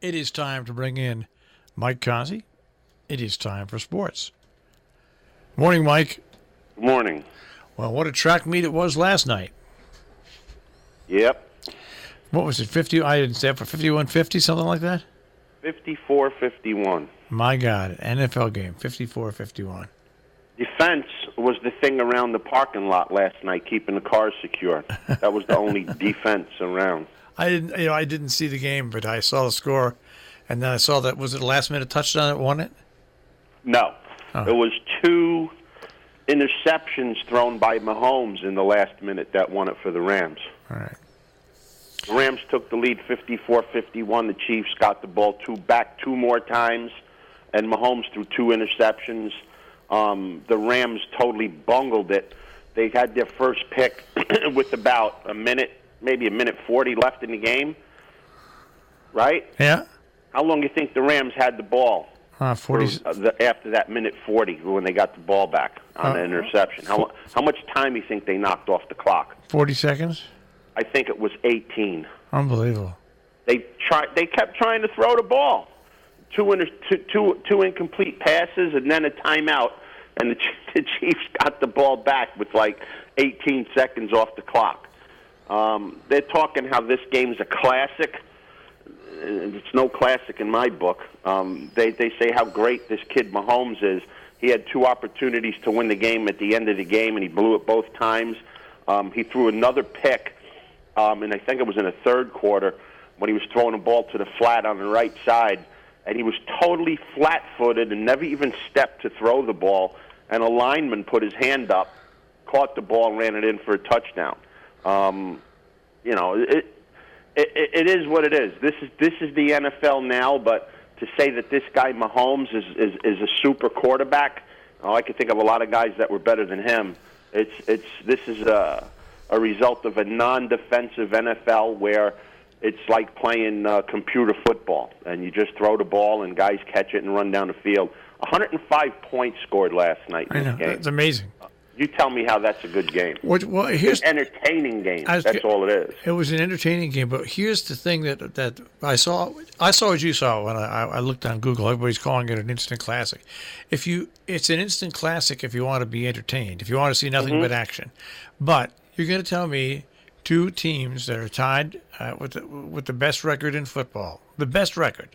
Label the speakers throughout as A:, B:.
A: It is time to bring in Mike Cozzi. It is time for sports. Morning, Mike.
B: Morning.
A: Well, what a track meet it was last night.
B: Yep.
A: What was it, 50? I didn't say it, for 51-50, something like that?
B: 54-51.
A: My God, NFL game, 54-51.
B: Defense was the thing around the parking lot last night, keeping the cars secure. That was the only defense around.
A: I didn't see the game, but I saw the score, and then I saw that, was it a last-minute touchdown that won it?
B: No.
A: Oh.
B: It was 2 interceptions thrown by Mahomes in the last minute that won it for the Rams.
A: All right.
B: The Rams took the lead 54-51. The Chiefs got the ball back 2 more times, and Mahomes threw 2 interceptions. The Rams totally bungled it. They had their first pick with about a minute, maybe a minute 40 left in the game, right?
A: Yeah.
B: How long do you think the Rams had the ball
A: 40.
B: After that minute 40 when they got the ball back on the interception? How much time do you think they knocked off the clock?
A: 40 seconds?
B: I think it was 18.
A: Unbelievable.
B: They kept trying to throw the ball. Two incomplete passes and then a timeout, and the Chiefs got the ball back with like 18 seconds off the clock. They're talking how this game's a classic. It's no classic in my book. They say how great this kid Mahomes is. He had 2 opportunities to win the game at the end of the game, and he blew it both times. He threw another pick, and I think it was in the third quarter when he was throwing a ball to the flat on the right side, and he was totally flat-footed and never even stepped to throw the ball, and a lineman put his hand up, caught the ball, and ran it in for a touchdown. It is what it is. This is the NFL now, but to say that this guy Mahomes is a super quarterback, I can think of a lot of guys that were better than him. This is a result of a non-defensive NFL where it's like playing computer football, and you just throw the ball and guys catch it and run down the field. 105 points scored last night in this game.
A: That's amazing.
B: You tell me how that's a good game.
A: Well, here's
B: an entertaining game. That's all it is.
A: It was an entertaining game, but here's the thing that I saw. I saw what you saw when I looked on Google. Everybody's calling it an instant classic. It's an instant classic if you want to be entertained, if you want to see nothing but action. But you're going to tell me 2 teams that are tied with the best record in football, the best record.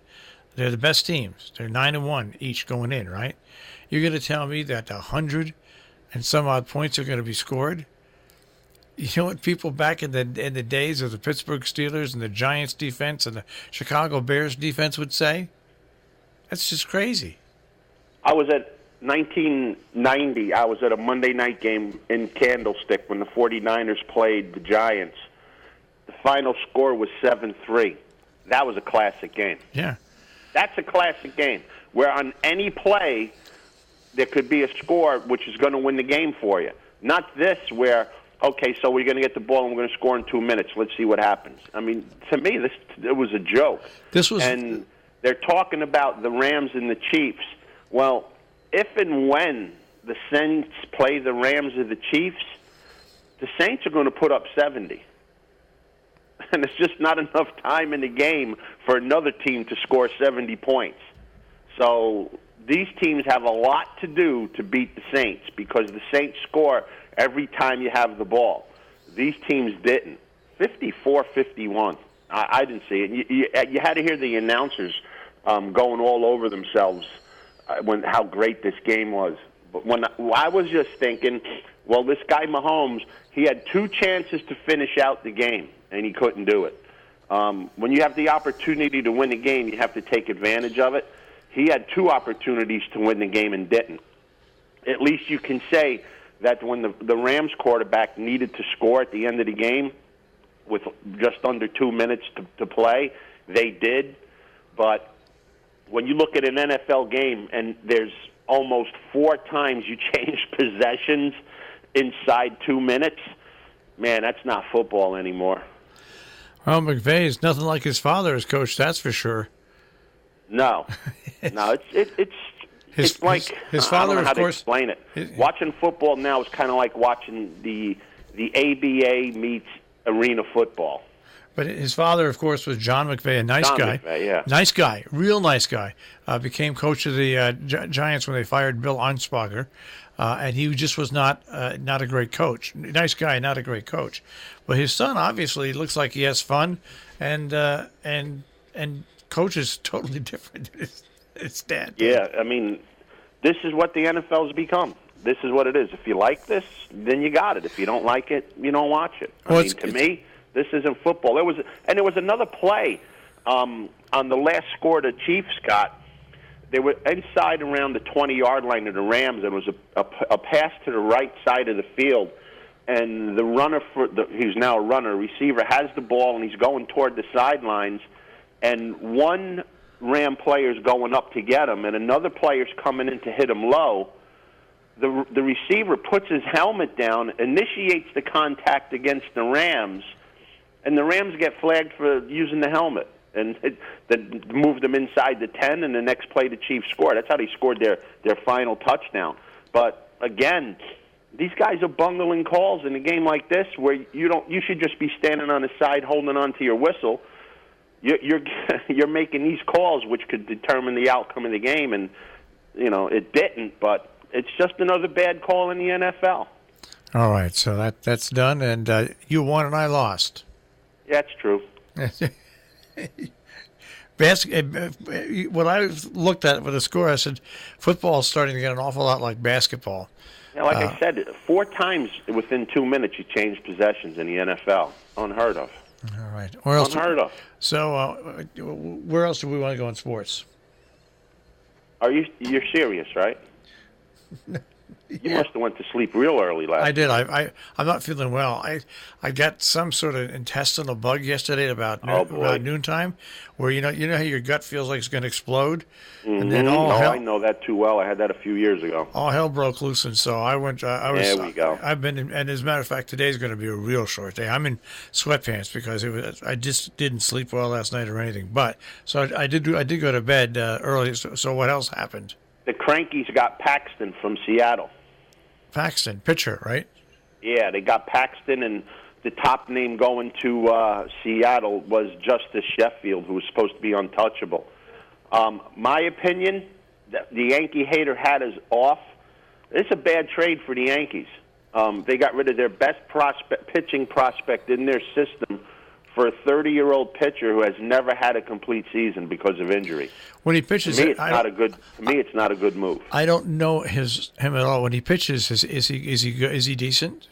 A: They're the best teams. They're 9-1 each going in, right? You're going to tell me that 100 and some odd points are going to be scored? You know what people back in the days of the Pittsburgh Steelers and the Giants defense and the Chicago Bears defense would say? That's just crazy.
B: I was at 1990. I was at a Monday night game in Candlestick when the 49ers played the Giants. The final score was 7-3. That was a classic game.
A: Yeah.
B: That's a classic game where on any play there could be a score which is going to win the game for you. Not this where, okay, so we're going to get the ball and we're going to score in 2 minutes. Let's see what happens. I mean, to me, it was a joke. And they're talking about the Rams and the Chiefs. Well, if and when the Saints play the Rams or the Chiefs, the Saints are going to put up 70. And it's just not enough time in the game for another team to score 70 points. So these teams have a lot to do to beat the Saints because the Saints score every time you have the ball. These teams didn't. 54-51. I didn't see it. You had to hear the announcers going all over themselves how great this game was. But I was just thinking, well, this guy Mahomes, he had 2 chances to finish out the game, and he couldn't do it. When you have the opportunity to win the game, you have to take advantage of it. He had 2 opportunities to win the game and didn't. At least you can say that when the Rams quarterback needed to score at the end of the game with just under 2 minutes to play, they did. But when you look at an NFL game and there's almost 4 times you change possessions inside 2 minutes, man, that's not football anymore.
A: Well, McVay is nothing like his father as coach, that's for sure.
B: No, it's like
A: his father,
B: I don't know how
A: of course,
B: to explain it. Watching football now is kind of like watching the ABA meets arena football.
A: But his father, of course, was John McVay, a nice
B: John
A: guy.
B: McVay, yeah.
A: Nice guy, real nice guy. Became coach of the Giants when they fired Bill Arnsparger. And he just was not a great coach. Nice guy, not a great coach. But his son obviously looks like he has fun, and coach is totally different than his dad.
B: Yeah, I mean, this is what the NFL's become. This is what it is. If you like this, then you got it. If you don't like it, you don't watch it. To me, this isn't football. There was another play on the last score the Chiefs got. They were inside around the 20-yard line of the Rams, and it was a pass to the right side of the field. And the runner, who's now a runner, receiver, has the ball, and he's going toward the sidelines. And one Ram player's going up to get him, and another player's coming in to hit him low. The receiver puts his helmet down, initiates the contact against the Rams, and the Rams get flagged for using the helmet. And that moved them inside the 10, and the next play the Chiefs scored. That's how they scored their final touchdown. But again, these guys are bungling calls in a game like this where you should just be standing on the side holding on to your whistle. You're making these calls which could determine the outcome of the game, and it didn't. But it's just another bad call in the NFL.
A: All right, so that's done, and you won and I lost.
B: Yeah, that's true.
A: When I looked at it with the score, I said, football is starting to get an awful lot like basketball.
B: Yeah, like I said, 4 times within 2 minutes you change possessions in the NFL. Unheard of.
A: All right. Where else?
B: Unheard of.
A: So, where else do we want to go in sports?
B: You're serious, right? You must have went to sleep real early last night.
A: I did. I'm not feeling well. I got some sort of intestinal bug yesterday about noontime, where you know how your gut feels like it's going to explode, and then
B: I know that too well. I had that a few years ago.
A: All hell broke loose, and so I went.
B: There we go.
A: I've been, and as a matter of fact, today's going to be a real short day. I'm in sweatpants because I just didn't sleep well last night or anything. But so I did go to bed early. So what else happened?
B: The Crankies got Paxton from Seattle.
A: Paxton, pitcher, right?
B: Yeah, they got Paxton, and the top name going to Seattle was Justice Sheffield, who was supposed to be untouchable. My opinion, the Yankee hater hat is off. It's a bad trade for the Yankees. They got rid of their best pitching prospect in their system for a 30-year-old pitcher who has never had a complete season because of injury.
A: When he pitches,
B: to me, it's not a good move.
A: I don't know him at all. When he pitches, is he decent?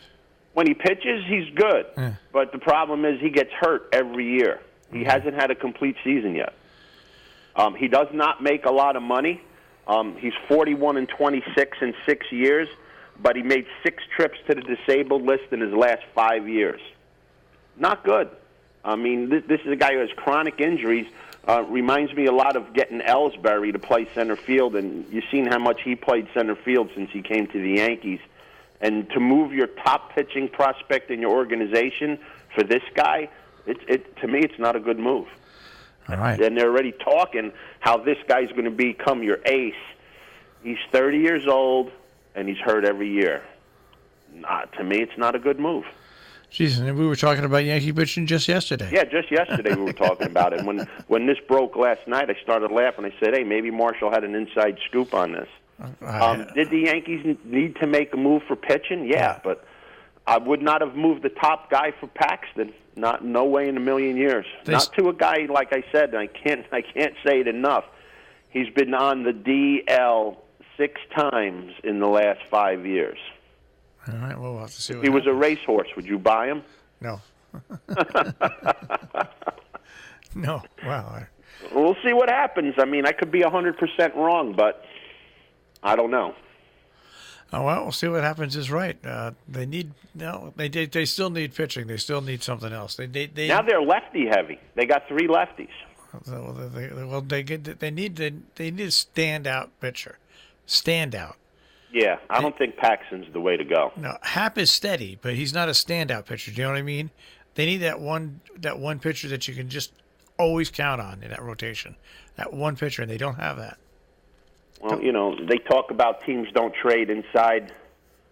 B: When he pitches, he's good. Yeah. But the problem is he gets hurt every year. He hasn't had a complete season yet. He does not make a lot of money. He's 41-26 in 6 years, but he made 6 trips to the disabled list in his last 5 years. Not good. I mean, this is a guy who has chronic injuries. Reminds me a lot of getting Ellsbury to play center field, and you've seen how much he played center field since he came to the Yankees. And to move your top pitching prospect in your organization for this guy, to me, it's not a good move.
A: All right.
B: And they're already talking how this guy's going to become your ace. He's 30 years old, and he's hurt every year. To me, it's not a good move.
A: Jeez, and we were talking about Yankee pitching just yesterday.
B: Yeah, just yesterday we were talking about it. When this broke last night, I started laughing. I said, hey, maybe Marshall had an inside scoop on this. Did the Yankees need to make a move for pitching? Yeah, but I would not have moved the top guy for Paxton. No way in a million years. Not to a guy, like I said, I can't say it enough. He's been on the DL 6 times in the last 5 years.
A: All right, well, we'll have to see.
B: If he was a racehorse, would you buy him?
A: No. No. Wow.
B: We'll see what happens. I mean, I could be 100% wrong, but I don't know.
A: Oh, well, we'll see what happens is right. They still need pitching. They still need something else.
B: Now they're lefty heavy. They got 3 lefties.
A: They need a standout pitcher. Standout.
B: Yeah, I don't think Paxton's the way to go.
A: No, Happ is steady, but he's not a standout pitcher. Do you know what I mean? They need that one pitcher that you can just always count on in that rotation. That one pitcher, and they don't have that.
B: Well, they talk about teams don't trade inside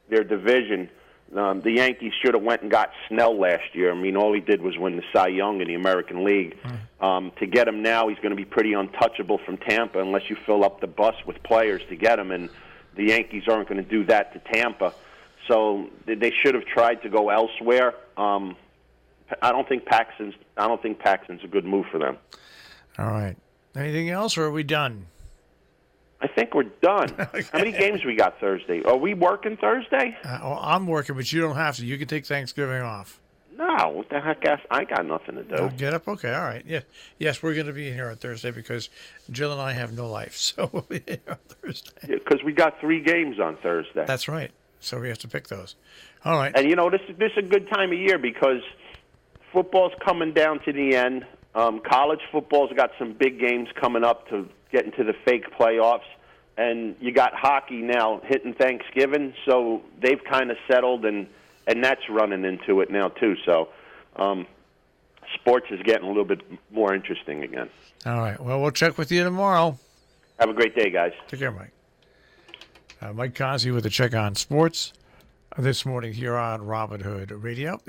B: their division. The Yankees should have went and got Snell last year. I mean, all he did was win the Cy Young in the American League. To get him now, he's going to be pretty untouchable from Tampa unless you fill up the bus with players to get him, and the Yankees aren't going to do that to Tampa. So they should have tried to go elsewhere. I don't think Paxton's a good move for them.
A: All right. Anything else, or are we done?
B: I think we're done. Okay. How many games we got Thursday? Are we working Thursday?
A: I'm working, but you don't have to. You can take Thanksgiving off.
B: No, what the heck? I got nothing to do.
A: Get up? Okay, all right. Yeah. Yes, we're going to be here on Thursday because Jill and I have no life, so we'll be here on Thursday.
B: Because we got 3 games on Thursday.
A: That's right. So we have to pick those. All right.
B: And, this is a good time of year because football's coming down to the end. College football's got some big games coming up to get into the fake playoffs. And you got hockey now hitting Thanksgiving, so they've kind of settled, and that's running into it now, too. So sports is getting a little bit more interesting again.
A: All right. Well, we'll check with you tomorrow.
B: Have a great day, guys.
A: Take care, Mike. Mike Cozzi with a check on sports this morning here on Robin Hood Radio.